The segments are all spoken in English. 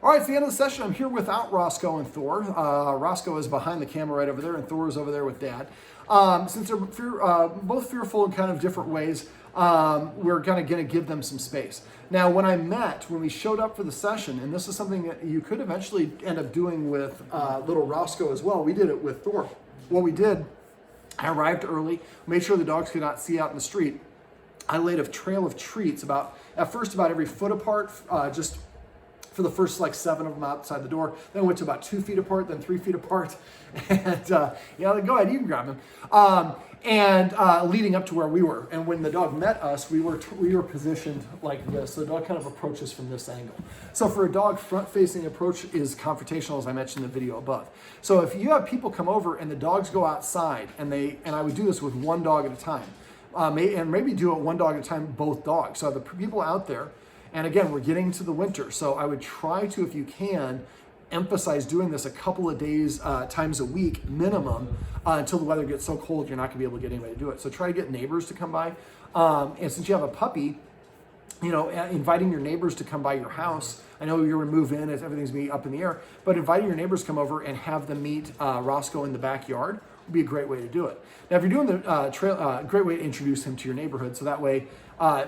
All right, it's the end of the session. I'm here without Roscoe and Thor. Roscoe is behind the camera right over there, and Thor is over there with Dad. Since they're both fearful in kind of different ways, we're kind of going to give them some space. Now, when we showed up for the session, and this is something that you could eventually end up doing with little Roscoe as well. We did it with Thor. What we did, I arrived early, made sure the dogs could not see out in the street. I laid a trail of treats at first about every foot apart, just for the first like 7 of them outside the door. Then went to about 2 feet apart, then 3 feet apart. And go ahead, you can grab them. Leading up to where we were. And when the dog met us, we were positioned like this. So the dog kind of approaches from this angle. So for a dog, front-facing approach is confrontational, as I mentioned in the video above. So if you have people come over and the dogs go outside, and I would do this with one dog at a time, and maybe do it one dog at a time, both dogs. So the people out there, and again, we're getting to the winter, so I would try to, if you can, emphasize doing this a couple of days, times a week minimum, until the weather gets so cold you're not going to be able to get anybody to do it. So try to get neighbors to come by. And since you have a puppy, inviting your neighbors to come by your house. I know you're going to move in as everything's going to be up in the air, but inviting your neighbors to come over and have them meet Roscoe in the backyard would be a great way to do it. Now, if you're doing the trail, great way to introduce him to your neighborhood. So that way,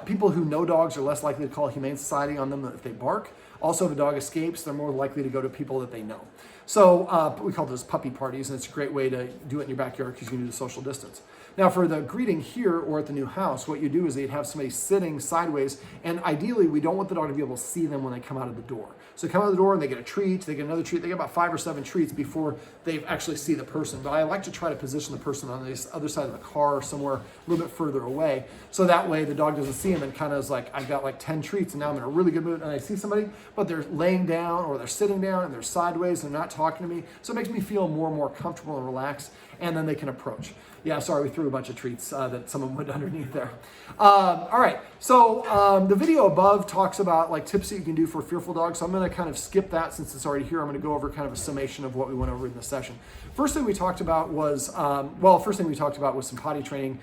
people who know dogs are less likely to call Humane Society on them if they bark. Also, if a dog escapes, they're more likely to go to people that they know. So we call those puppy parties, and it's a great way to do it in your backyard because you can do the social distance. Now, for the greeting here or at the new house, what you do is they'd have somebody sitting sideways, and ideally, we don't want the dog to be able to see them when they come out of the door. So they come out of the door and they get a treat, they get another treat, they get about 5 or 7 treats before they actually see the person. But I like to try to position the person on the other side of the car or somewhere a little bit further away. So that way the dog doesn't see them and kind of is like, I've got like 10 treats and now I'm in a really good mood and I see somebody, but they're laying down or they're sitting down and they're sideways and they're not talking to me. So it makes me feel more and more comfortable and relaxed, and then they can approach. Yeah, sorry, we threw a bunch of treats that someone went underneath there. All right, so the video above talks about like tips that you can do for fearful dogs. So I'm gonna kind of skip that since it's already here. I'm gonna go over kind of a summation of what we went over in this session. First thing we talked about was, some potty training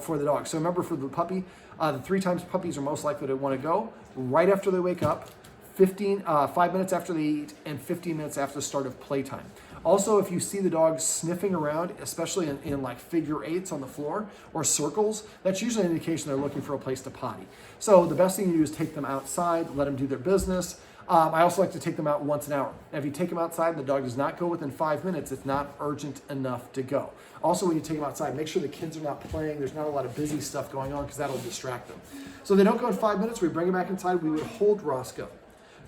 for the dog. So remember, for the puppy, the 3 times puppies are most likely to wanna go right after they wake up, 5 minutes after they eat, and 15 minutes after the start of playtime. Also, if you see the dog sniffing around, especially in like figure 8s on the floor or circles, that's usually an indication they're looking for a place to potty. So the best thing you do is take them outside, let them do their business. I also like to take them out once an hour. Now, if you take them outside and the dog does not go within 5 minutes, it's not urgent enough to go. Also, when you take them outside, make sure the kids are not playing. There's not a lot of busy stuff going on because that'll distract them. So if they don't go in 5 minutes, we bring them back inside. We would hold Roscoe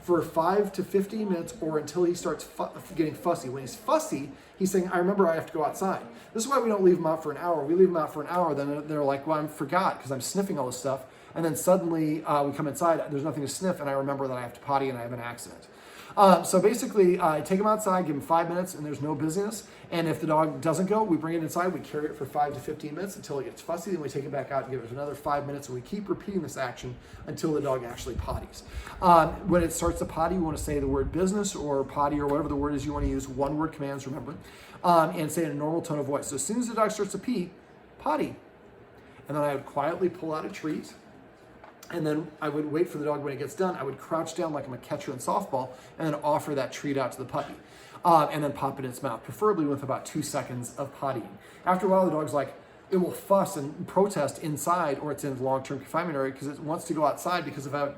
for 5 to 15 minutes or until he starts getting fussy. When he's fussy, he's saying, I remember I have to go outside. This is why we don't leave them out for an hour. We leave them out for an hour, then they're like, well, I forgot because I'm sniffing all this stuff. And then suddenly we come inside, there's nothing to sniff, and I remember that I have to potty and I have an accident. So basically, take them outside, give them 5 minutes, and there's no busyness. And if the dog doesn't go, we bring it inside, we carry it for 5 to 15 minutes until it gets fussy, then we take it back out and give it another 5 minutes, and we keep repeating this action until the dog actually potties. When it starts to potty, you want to say the word business or potty or whatever the word is you want to use, 1-word commands, remember, and say in a normal tone of voice. So as soon as the dog starts to pee, potty. And then I would quietly pull out a treat, and then I would wait for the dog. When it gets done, I would crouch down like I'm a catcher in softball and then offer that treat out to the puppy. And then pop it in its mouth, preferably with about 2 seconds of pottying. After a while, the dog's like, it will fuss and protest inside, or it's in long-term confinement area because it wants to go outside, because if I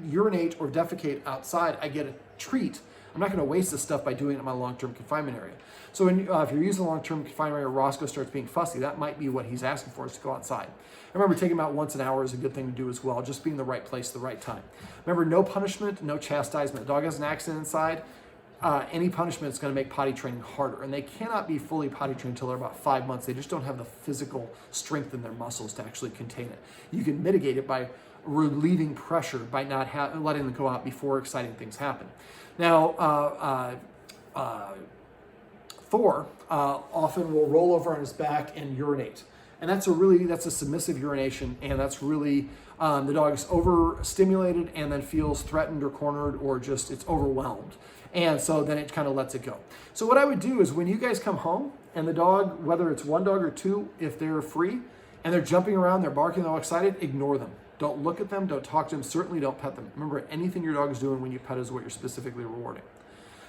urinate or defecate outside, I get a treat. I'm not going to waste this stuff by doing it in my long-term confinement area. So if you're using long-term confinement area, Roscoe starts being fussy, that might be what he's asking for, is to go outside. Remember, taking him out once an hour is a good thing to do as well, just being in the right place at the right time. Remember, no punishment, no chastisement. The dog has an accident inside, any punishment is going to make potty training harder. And they cannot be fully potty trained until they're about 5 months. They just don't have the physical strength in their muscles to actually contain it. You can mitigate it by relieving pressure, by not letting them go out before exciting things happen. Now, Thor often will roll over on his back and urinate. And that's a submissive urination, and that's really, the dog is overstimulated and then feels threatened or cornered, or just it's overwhelmed. And so then it kind of lets it go. So what I would do is, when you guys come home and the dog, whether it's one dog or 2, if they're free and they're jumping around, they're barking, they're all excited, ignore them. Don't look at them, don't talk to them, certainly don't pet them. Remember, anything your dog is doing when you pet is what you're specifically rewarding.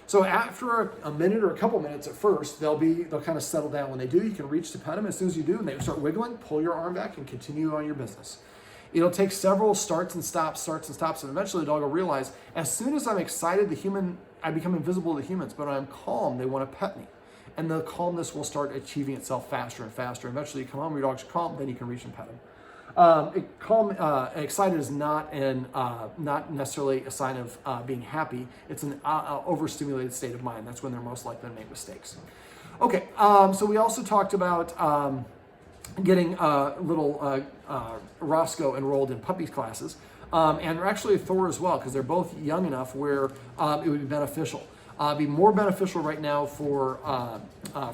So after a minute or a couple minutes at first, they'll kind of settle down. When they do, you can reach to pet them. As soon as you do and they start wiggling, pull your arm back and continue on your business. It'll take several starts and stops, and eventually the dog will realize, as soon as I'm excited, I become invisible to humans, but when I'm calm, they want to pet me. And the calmness will start achieving itself faster and faster. Eventually you come home, your dog's calm, then you can reach and pet him. Excited is not necessarily a sign of being happy. It's an overstimulated state of mind. That's when they're most likely to make mistakes. Okay, so we also talked about getting little Roscoe enrolled in puppy classes, and actually Thor as well, because they're both young enough where it would be beneficial. It'd be more beneficial right now for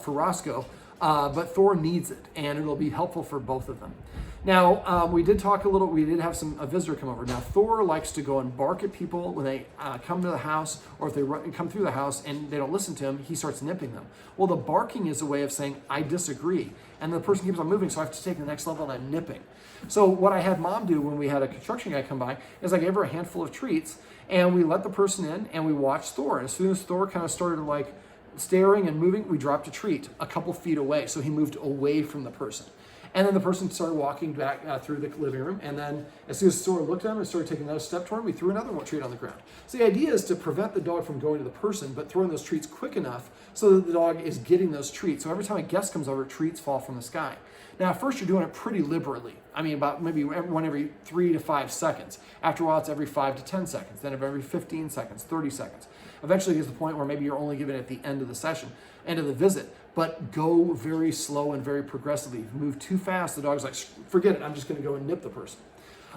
Roscoe, but Thor needs it, and it'll be helpful for both of them. Now, we did have a visitor come over. Now, Thor likes to go and bark at people when they come to the house, or if they come through the house and they don't listen to him, he starts nipping them. Well, the barking is a way of saying, I disagree. And the person keeps on moving, so I have to take the next level and I'm nipping. So what I had Mom do when we had a construction guy come by is I gave her a handful of treats, and we let the person in and we watched Thor. And as soon as Thor kind of started like staring and moving, we dropped a treat a couple feet away. So he moved away from the person. And then the person started walking back through the living room. And then as soon as Thor looked at him and started taking another step toward him, we threw another treat on the ground. So the idea is to prevent the dog from going to the person, but throwing those treats quick enough so that the dog is getting those treats. So every time a guest comes over, treats fall from the sky. Now, at first, you're doing it pretty liberally. I mean, about maybe one every 3 to 5 seconds. After a while, it's every 5 to 10 seconds. Then every 15 seconds, 30 seconds. Eventually, it gets to the point where maybe you're only giving it at the end of the session, end of the visit. But go very slow and very progressively. If you move too fast, the dog's like, forget it, I'm just going to go and nip the person.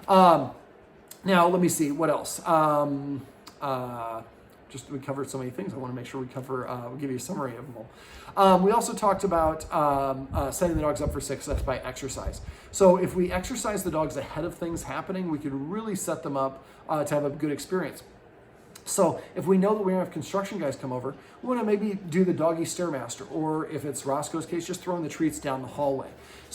Now, let me see, what else? We covered so many things. I want to make sure we cover, we'll give you a summary of them all. We also talked about setting the dogs up for success by exercise. So if we exercise the dogs ahead of things happening, we could really set them up to have a good experience. So if we know that we're going to have construction guys come over, we want to maybe do the doggy stairmaster, or if it's Roscoe's case, just throwing the treats down the hallway.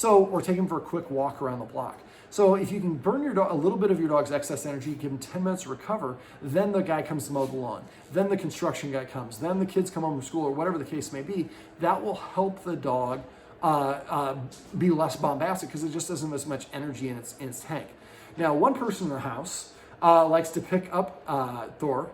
Or take him for a quick walk around the block. So if you can burn a little bit of your dog's excess energy, give him 10 minutes to recover, then the guy comes to mow the lawn. Then the construction guy comes. Then the kids come home from school, or whatever the case may be. That will help the dog be less bombastic, because it just doesn't have as much energy in its tank. Now, one person in the house likes to pick up Thor.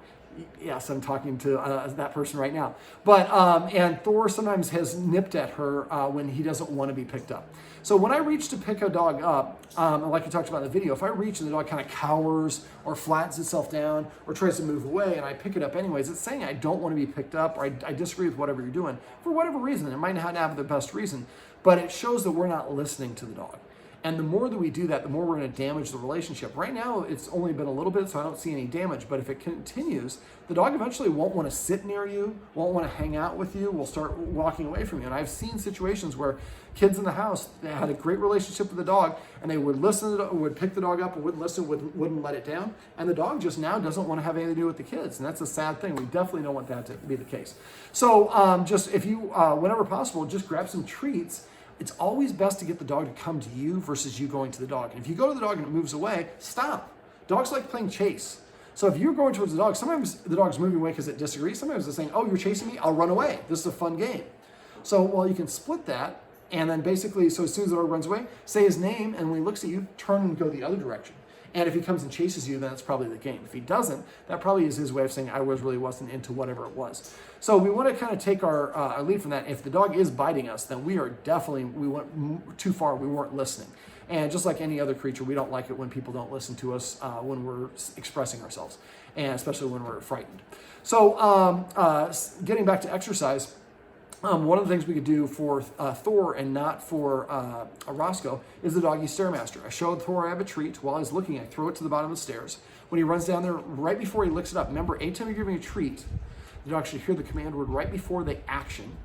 Yes, I'm talking to that person right now. But and Thor sometimes has nipped at her when he doesn't want to be picked up. So when I reach to pick a dog up, like I talked about in the video, if I reach and the dog kind of cowers or flattens itself down or tries to move away and I pick it up anyways, it's saying I don't want to be picked up, or I disagree with whatever you're doing for whatever reason. It might not have the best reason, but it shows that we're not listening to the dog. And the more that we do that, the more we're going to damage the relationship. Right now, it's only been a little bit, so I don't see any damage. But if it continues, the dog eventually won't want to sit near you, won't want to hang out with you, will start walking away from you. And I've seen situations where kids in the house, they had a great relationship with the dog, and they would listen, would pick the dog up, and wouldn't listen, wouldn't let it down. And the dog just now doesn't want to have anything to do with the kids. And that's a sad thing. We definitely don't want that to be the case. So just if you, whenever possible, just grab some treats. It's always best to get the dog to come to you versus you going to the dog. And if you go to the dog and it moves away, stop. Dogs like playing chase. So if you're going towards the dog, sometimes the dog's moving away because it disagrees. Sometimes it's saying, oh, you're chasing me? I'll run away. This is a fun game. So, well, you can split that. And then basically, so as soon as the dog runs away, say his name. And when he looks at you, turn and go the other direction. And if he comes and chases you, then it's probably the game. If he doesn't, that probably is his way of saying, I really wasn't into whatever it was. So we want to kind of take our lead from that. If the dog is biting us, then we went too far. We weren't listening. And just like any other creature, we don't like it when people don't listen to us when we're expressing ourselves, and especially when we're frightened. So getting back to exercise, one of the things we could do for Thor and not for Roscoe is the doggy stairmaster. I showed Thor I have a treat. While he's looking, I throw it to the bottom of the stairs. When he runs down there, right before he licks it up, remember, anytime you're giving a treat, the dog should hear the command word right before the action,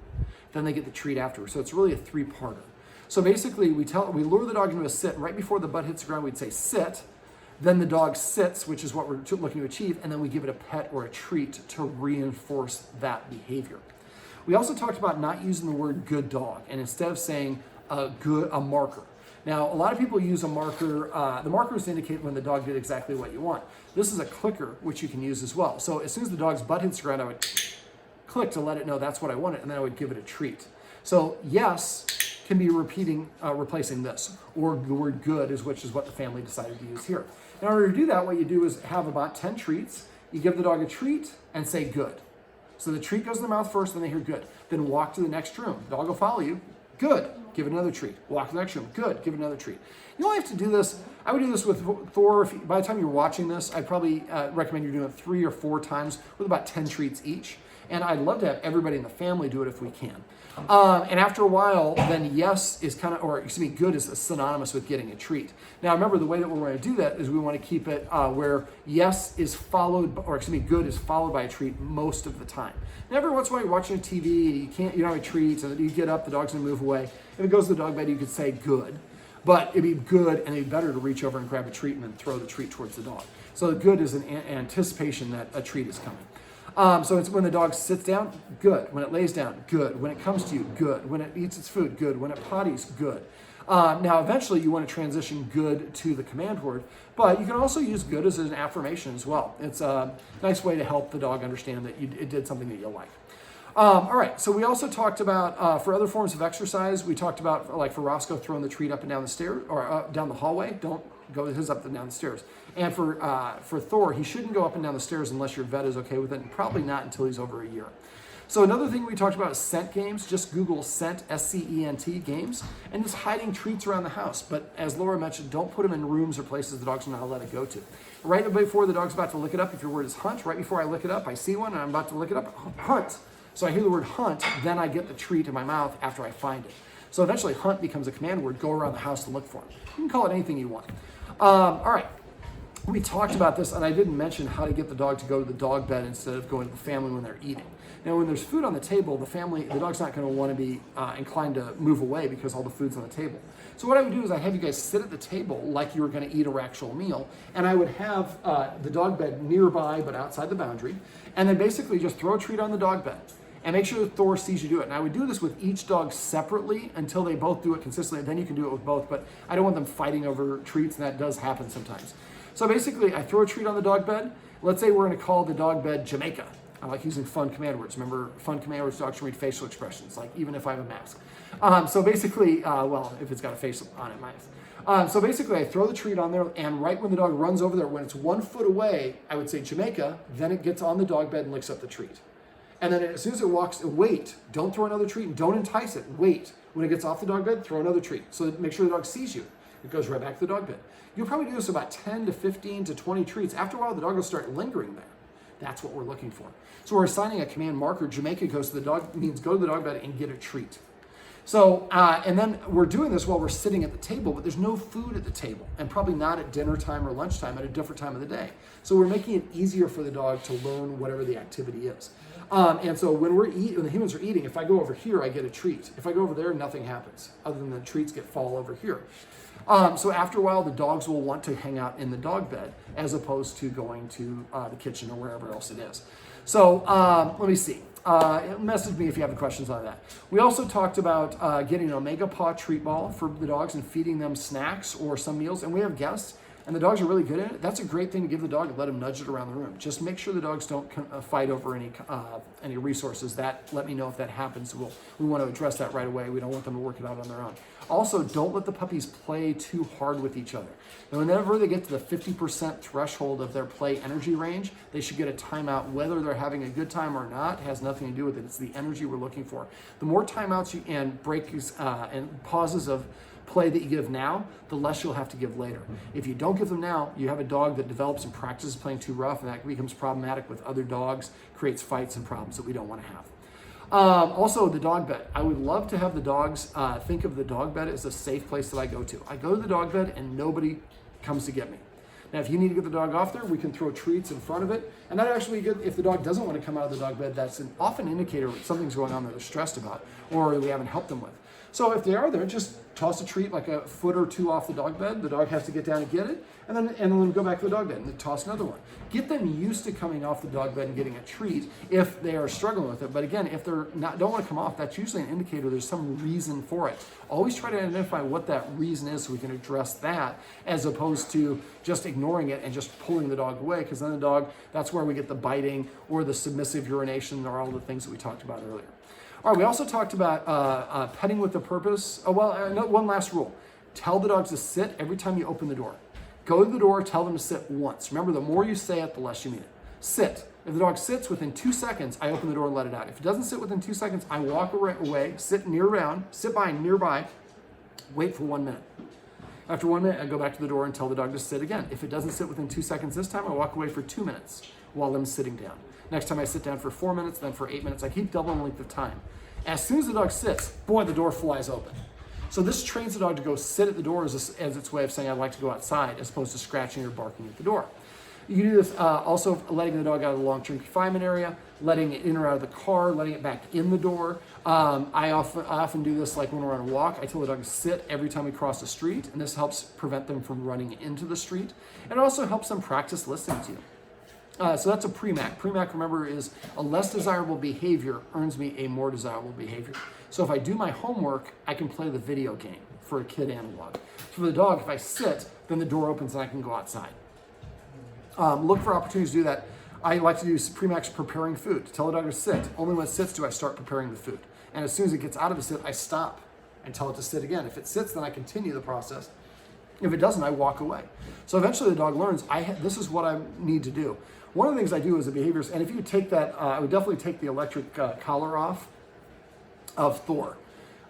then they get the treat afterwards. So it's really a 3-parter. So basically, we lure the dog into a sit, and right before the butt hits the ground, we'd say sit. Then the dog sits, which is what we're looking to achieve, and then we give it a pet or a treat to reinforce that behavior. We also talked about not using the word good dog, and instead of saying a marker. Now, a lot of people use a marker. The markers indicate when the dog did exactly what you want. This is a clicker, which you can use as well. So as soon as the dog's butt hits the ground, I would click to let it know that's what I wanted, and then I would give it a treat. So yes can be replacing this, or the word good which is what the family decided to use here. In order to do that, what you do is have about 10 treats. You give the dog a treat and say good. So the treat goes in the mouth first, then they hear good. Then walk to the next room. The dog will follow you. Good. Give it another treat. Walk to the next room. Good. Give it another treat. You only have to do this. I would do this with Thor. By the time you're watching this, I'd probably recommend you doing it 3 or 4 times with about 10 treats each. And I'd love to have everybody in the family do it if we can. And after a while, then yes is kind of, or excuse me, good is synonymous with getting a treat. Now remember, the way that we're going to do that is we want to keep it where yes is followed, or excuse me, good is followed by a treat most of the time. And every once in a while you're watching a TV, you don't have a treat, and you get up, the dog's going to move away. If it goes to the dog bed, you could say good. But it'd be good and it'd be better to reach over and grab a treat and then throw the treat towards the dog. So the good is an anticipation that a treat is coming. So it's when the dog sits down, good. When it lays down, good. When it comes to you, good. When it eats its food, good. When it potties, good. Now, eventually, you want to transition good to the command word, but you can also use good as an affirmation as well. It's a nice way to help the dog understand that it did something that you like. All right, so we also talked about, for other forms of exercise, we talked about, like for Roscoe, throwing the treat up and down the stairs, or down the hallway. Don't go his up and down the stairs. And for Thor, he shouldn't go up and down the stairs unless your vet is okay with it, and probably not until he's over a year. So another thing we talked about is scent games. Just Google scent, S-C-E-N-T, games, and just hiding treats around the house. But as Laura mentioned, don't put them in rooms or places the dogs are not allowed to go to. Right before the dog's about to lick it up, if your word is hunt, right before I lick it up, I see one and I'm about to lick it up, hunt. So I hear the word hunt, then I get the treat in my mouth after I find it. So eventually hunt becomes a command word, go around the house to look for it. You can call it anything you want. All right. We talked about this, and I didn't mention how to get the dog to go to the dog bed instead of going to the family when they're eating. Now, when there's food on the table, the dog's not going to want to be inclined to move away because all the food's on the table. So what I would do is I'd have you guys sit at the table like you were going to eat a actual meal, and I would have the dog bed nearby but outside the boundary, and then basically just throw a treat on the dog bed. And make sure that Thor sees you do it. And I would do this with each dog separately until they both do it consistently, and then you can do it with both, but I don't want them fighting over treats, and that does happen sometimes. So basically, I throw a treat on the dog bed. Let's say we're going to call the dog bed Jamaica. I like using fun command words. Remember, fun command words, dogs can read facial expressions, like even if I have a mask. So basically, well, if it's got a face on it, mask. So basically, I throw the treat on there, and right when the dog runs over there, when it's 1 foot away, I would say Jamaica, then it gets on the dog bed and licks up the treat. And then as soon as it walks, wait, don't throw another treat, and don't entice it, wait. When it gets off the dog bed, throw another treat. So that make sure the dog sees you. It goes right back to the dog bed. You'll probably do this about 10 to 15 to 20 treats. After a while, the dog will start lingering there. That's what we're looking for. So we're assigning a command marker. Jamaica goes to the dog, means go to the dog bed and get a treat. So, and then we're doing this while we're sitting at the table, but there's no food at the table, and probably not at dinner time or lunchtime, at a different time of the day. So we're making it easier for the dog to learn whatever the activity is. And so when the humans are eating, if I go over here, I get a treat. If I go over there, nothing happens, other than the treats fall over here. So after a while, the dogs will want to hang out in the dog bed as opposed to going to the kitchen or wherever else it is. So let me see. Message me if you have any questions on that. We also talked about getting an Omega Paw treat ball for the dogs and feeding them snacks or some meals. And we have guests, and the dogs are really good at it. That's a great thing to give the dog and let them nudge it around the room. Just make sure the dogs don't fight over any resources. Let me know if that happens. We want to address that right away. We don't want them to work it out on their own. Also, don't let the puppies play too hard with each other. And whenever they get to the 50% threshold of their play energy range, they should get a timeout. Whether they're having a good time or not has nothing to do with it. It's the energy we're looking for. The more timeouts and breaks and pauses of play that you give now, the less you'll have to give later. If you don't give them now, you have a dog that develops and practices playing too rough, and that becomes problematic with other dogs, creates fights and problems that we don't want to have. Also, the dog bed. I would love to have the dogs think of the dog bed as a safe place that I go to. I go to the dog bed and nobody comes to get me. Now, if you need to get the dog off there, we can throw treats in front of it. And that actually, if the dog doesn't want to come out of the dog bed, that's an often indicator that something's going on that they're stressed about or we haven't helped them with. So if they are there, just toss a treat like a foot or two off the dog bed. The dog has to get down and get it, and then go back to the dog bed and then toss another one. Get them used to coming off the dog bed and getting a treat if they are struggling with it. But again, if they're don't want to come off, that's usually an indicator there's some reason for it. Always try to identify what that reason is so we can address that, as opposed to just ignoring it and just pulling the dog away, because then the dog, that's where we get the biting or the submissive urination or all the things that we talked about earlier. All right, we also talked about petting with a purpose. One last rule. Tell the dogs to sit every time you open the door. Go to the door, tell them to sit once. Remember, the more you say it, the less you mean it. Sit. If the dog sits within 2 seconds, I open the door and let it out. If it doesn't sit within 2 seconds, I walk away, sit nearby, wait for 1 minute. After 1 minute, I go back to the door and tell the dog to sit again. If it doesn't sit within 2 seconds this time, I walk away for 2 minutes while I'm sitting down. Next time I sit down for 4 minutes, then for 8 minutes. I keep doubling the length of time. As soon as the dog sits, boy, the door flies open. So this trains the dog to go sit at the door as its way of saying, I'd like to go outside, as opposed to scratching or barking at the door. You can do this also letting the dog out of the long-term confinement area, letting it in or out of the car, letting it back in the door. I often do this like when we're on a walk. I tell the dog to sit every time we cross the street, and this helps prevent them from running into the street. And it also helps them practice listening to you. So that's a pre-mac. Pre-mac, remember, is a less desirable behavior earns me a more desirable behavior. So if I do my homework, I can play the video game for a kid analog. For the dog, if I sit, then the door opens and I can go outside. Look for opportunities to do that. I like to do pre-max preparing food. Tell the dog to sit. Only when it sits do I start preparing the food. And as soon as it gets out of a sit, I stop and tell it to sit again. If it sits, then I continue the process. If it doesn't, I walk away. So eventually the dog learns, this is what I need to do. One of the things I do is the behaviors, and if you take that, I would definitely take the electric collar off of Thor.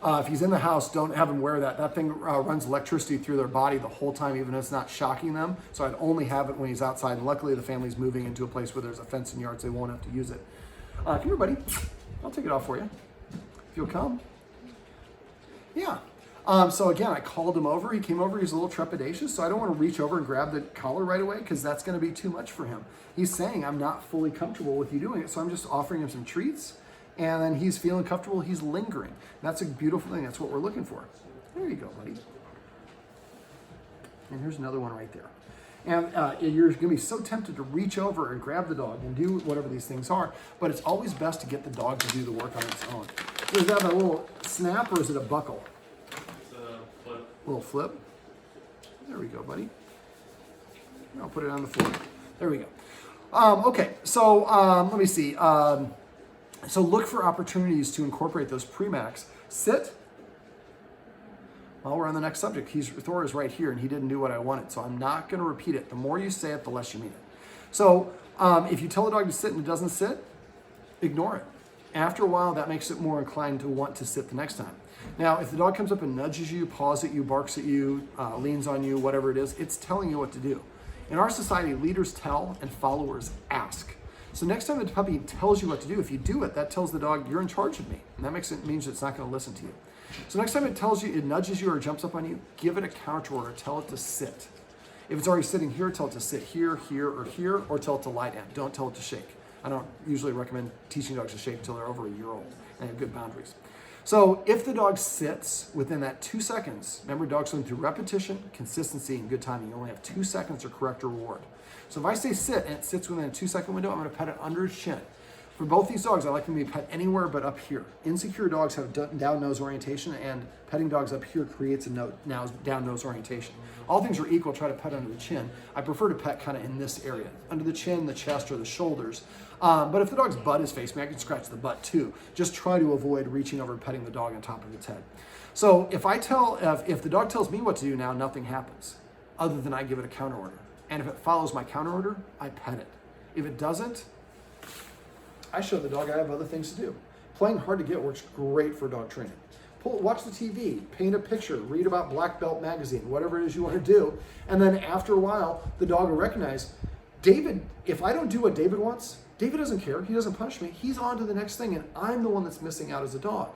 If he's in the house, don't have him wear that. That thing runs electricity through their body the whole time, even if it's not shocking them. So I'd only have it when he's outside. And luckily, the family's moving into a place where there's a fence and yard, so they won't have to use it. Come here, buddy. I'll take it off for you, if you'll come. Yeah. So again, I called him over. He came over. He's a little trepidatious, so I don't want to reach over and grab the collar right away, because that's going to be too much for him. He's saying, I'm not fully comfortable with you doing it, so I'm just offering him some treats. And then he's feeling comfortable, he's lingering. That's a beautiful thing, that's what we're looking for. There you go, buddy. And here's another one right there. And you're gonna be so tempted to reach over and grab the dog and do whatever these things are, but it's always best to get the dog to do the work on its own. Is that a little snap or is it a buckle? It's a flip. A little flip. There we go, buddy. I'll put it on the floor. There we go. Okay, so let me see. So look for opportunities to incorporate those pre-max. Sit. Well, we're on the next subject. Thor is right here, and he didn't do what I wanted, so I'm not going to repeat it. The more you say it, the less you mean it. So if you tell a dog to sit and it doesn't sit, ignore it. After a while, that makes it more inclined to want to sit the next time. Now, if the dog comes up and nudges you, paws at you, barks at you, leans on you, whatever it is, it's telling you what to do. In our society, leaders tell and followers ask. So next time the puppy tells you what to do, if you do it, that tells the dog you're in charge of me. And that means it's not going to listen to you. So next time it tells you, it nudges you or jumps up on you, give it a counter order. Tell it to sit. If it's already sitting here, tell it to sit here, here, or tell it to lie down. Don't tell it to shake. I don't usually recommend teaching dogs to shake until they're over a year old and have good boundaries. So if the dog sits within that 2 seconds, remember, dogs learn through repetition, consistency, and good timing. You only have 2 seconds to correct or reward. So if I say sit and it sits within a 2 second window, I'm going to pet it under its chin. For both these dogs, I like them to be pet anywhere but up here. Insecure dogs have down nose orientation, and petting dogs up here creates a down nose orientation. All things are equal, try to pet under the chin. I prefer to pet kind of in this area, under the chin, the chest, or the shoulders. But if the dog's butt is facing me, I can scratch the butt too. Just try to avoid reaching over and petting the dog on top of its head. So if the dog tells me what to do now, nothing happens, other than I give it a counter order. And if it follows my counter order, I pet it. If it doesn't, I show the dog I have other things to do. Playing hard to get works great for dog training. Watch the TV, paint a picture, read about Black Belt magazine, whatever it is you want to do. And then after a while, the dog will recognize, David, if I don't do what David wants, David doesn't care, he doesn't punish me, he's on to the next thing, and I'm the one that's missing out as a dog.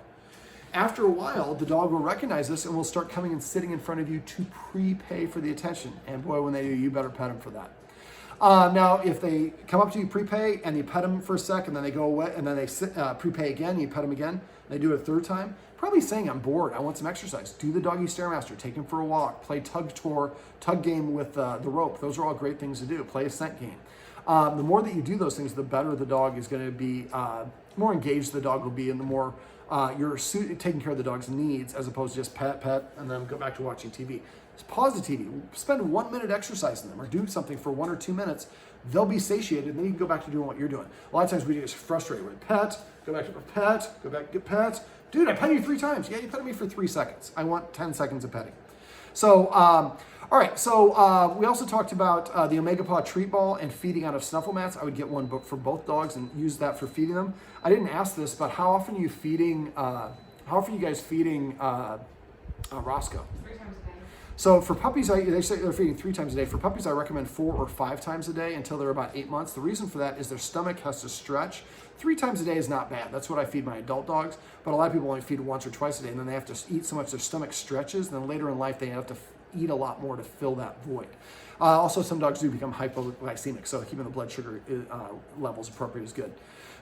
After a while, the dog will recognize this and will start coming and sitting in front of you to prepay for the attention. And boy, when they do, you better pet him for that. Now, if they come up to you prepay and you pet them for a sec and then they go away and then they prepay again, you pet them again, they do it a third time, probably saying, I'm bored, I want some exercise. Do the doggy stairmaster, take him for a walk, play tug game with the rope. Those are all great things to do. Play a scent game. The more that you do those things, the better the dog is going to be, more engaged the dog will be, and the more you're taking care of the dog's needs as opposed to just pet, and then go back to watching TV. Just pause the TV, spend 1 minute exercising them or do something for 1 or 2 minutes. They'll be satiated, and then you can go back to doing what you're doing. A lot of times we get frustrated with pet, go back to pet, go back to get pet. Dude, I pet you 3 times. Yeah, you petted me for 3 seconds. I want 10 seconds of petting. So, all right, so we also talked about the Omega Paw treat ball and feeding out of snuffle mats. I would get one for both dogs and use that for feeding them. I didn't ask this, but how often are you feeding, Roscoe? 3 times a day. So for puppies, they say they're feeding 3 times a day. For puppies, I recommend 4 or 5 times a day until they're about 8 months. The reason for that is their stomach has to stretch. 3 times a day is not bad. That's what I feed my adult dogs. But a lot of people only feed once or twice a day, and then they have to eat so much their stomach stretches. And then later in life, they have to eat a lot more to fill that void. Also, some dogs do become hypoglycemic, so keeping the blood sugar levels appropriate is good.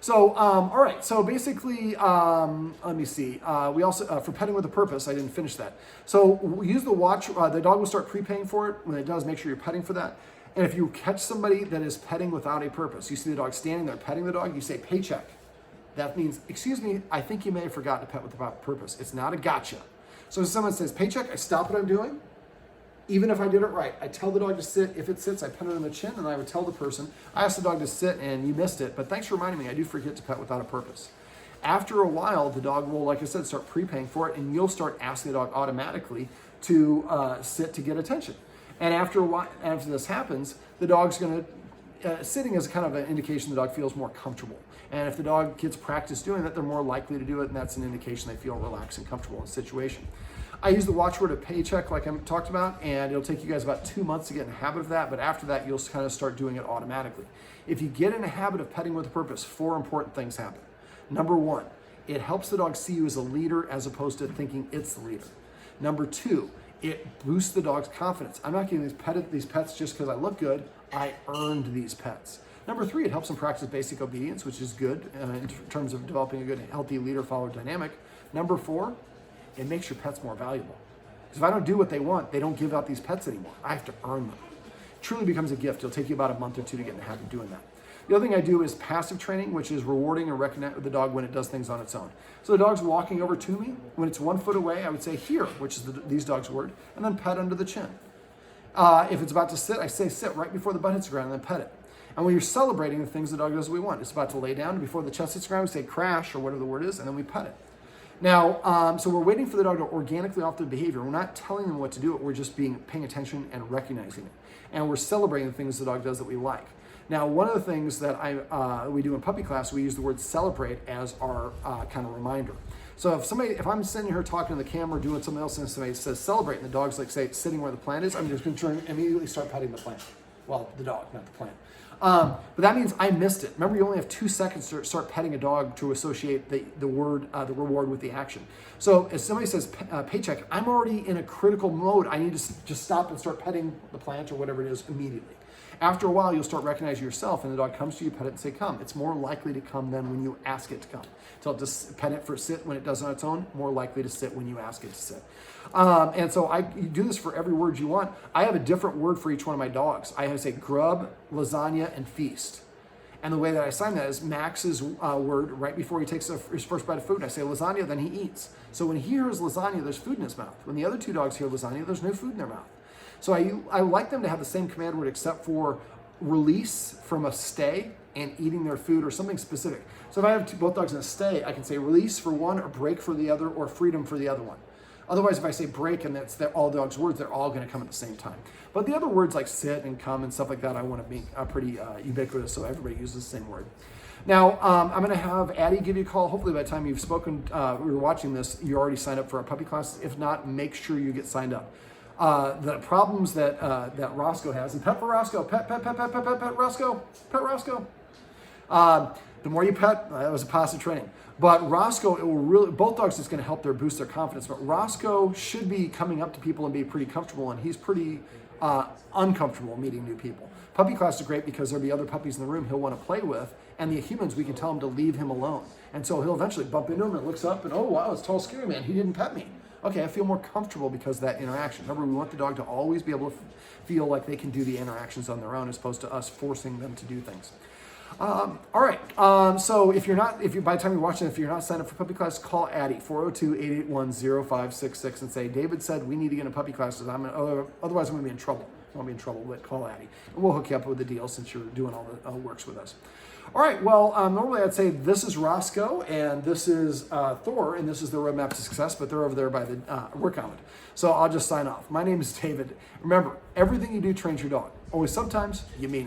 So, all right, so basically, let me see. We also, for petting with a purpose, I didn't finish that. So we use the watch, the dog will start prepaying for it. When it does, make sure you're petting for that. And if you catch somebody that is petting without a purpose, you see the dog standing there petting the dog, you say paycheck. That means, excuse me, I think you may have forgotten to pet with a purpose. It's not a gotcha. So if someone says paycheck, I stop what I'm doing. Even if I did it right, I tell the dog to sit. If it sits, I pet it on the chin, and I would tell the person, I asked the dog to sit and you missed it, but thanks for reminding me, I do forget to pet without a purpose. After a while, the dog will, like I said, start prepaying for it, and you'll start asking the dog automatically to sit to get attention. And after a while, after this happens, the dog's going to, sitting is kind of an indication the dog feels more comfortable. And if the dog gets practice doing that, they're more likely to do it, and that's an indication they feel relaxed and comfortable in the situation. I use the watchword of paycheck like I talked about, and it'll take you guys about 2 months to get in a habit of that, but after that, you'll kind of start doing it automatically. If you get in a habit of petting with a purpose, 4 important things happen. Number 1, it helps the dog see you as a leader as opposed to thinking it's the leader. Number 2, it boosts the dog's confidence. I'm not getting these pets just because I look good. I earned these pets. Number 3, it helps them practice basic obedience, which is good in terms of developing a good, healthy leader-follower dynamic. Number 4, it makes your pets more valuable. Because if I don't do what they want, they don't give out these pets anymore. I have to earn them. It truly becomes a gift. It'll take you about a month or 2 to get in the habit of doing that. The other thing I do is passive training, which is rewarding and recognizing the dog when it does things on its own. So the dog's walking over to me. When it's 1 foot away, I would say here, which is these dogs' word, and then pet under the chin. If it's about to sit, I say sit right before the butt hits the ground and then pet it. And when you're celebrating the things the dog does we want, it's about to lay down, before the chest hits the ground, we say crash or whatever the word is, and then we pet it. Now, so we're waiting for the dog to organically alter the behavior. We're not telling them what to do. We're just paying attention and recognizing it. And we're celebrating the things the dog does that we like. Now, one of the things that we do in puppy class, we use the word celebrate as our kind of reminder. So if I'm sitting here talking to the camera, doing something else, and somebody says celebrate, and the dog's like, say, sitting where the plant is, I'm just going to immediately start petting the plant. Well, the dog, not the plant. But that means I missed it. Remember, you only have 2 seconds to start petting a dog to associate the reward with the action. So if somebody says paycheck, I'm already in a critical mode. I need to just stop and start petting the plant or whatever it is immediately. After a while, you'll start recognizing yourself, and the dog comes to you, pet it, and say, come. It's more likely to come than when you ask it to come. So just pet it for sit when it does on its own, more likely to sit when you ask it to sit. And so you do this for every word you want. I have a different word for each one of my dogs. I have to say grub, lasagna, and feast. And the way that I assign that is Max's word right before he takes his first bite of food. I say lasagna, then he eats. So when he hears lasagna, there's food in his mouth. When the other 2 dogs hear lasagna, there's no food in their mouth. So I like them to have the same command word except for release from a stay and eating their food or something specific. So if I have both dogs in a stay, I can say release for one or break for the other or freedom for the other one. Otherwise, if I say break and that's all dogs' words, they're all going to come at the same time. But the other words like sit and come and stuff like that, I want to make pretty ubiquitous so everybody uses the same word. Now, I'm going to have Addie give you a call. Hopefully by the time you've spoken, you're watching this, you already signed up for our puppy classes. If not, make sure you get signed up. The problems that Roscoe has, and pet for Roscoe, pet Roscoe. The more you pet, that was a passive training. But Roscoe, it will really, both dogs, it's going to help boost their confidence. But Roscoe should be coming up to people and be pretty comfortable, and he's pretty uncomfortable meeting new people. Puppy class is great because there'll be other puppies in the room he'll want to play with, and the humans, we can tell him to leave him alone. And so he'll eventually bump into him and looks up and, oh, wow, it's tall, scary man. He didn't pet me. Okay, I feel more comfortable because of that interaction. Remember, we want the dog to always be able to feel like they can do the interactions on their own as opposed to us forcing them to do things. All right. So by the time you're watching, if you're not signed up for puppy class, call Addie, 402-881-0566 and say, David said we need to get in a puppy class. Otherwise I'm going to be in trouble. I won't be in trouble, but call Addie. And we'll hook you up with a deal since you're doing all the works with us. All right. Well, normally I'd say this is Roscoe and this is Thor and this is the roadmap to success, but they're over there by the work on it. So I'll just sign off. My name is David. Remember, everything you do trains your dog. Always sometimes you mean it.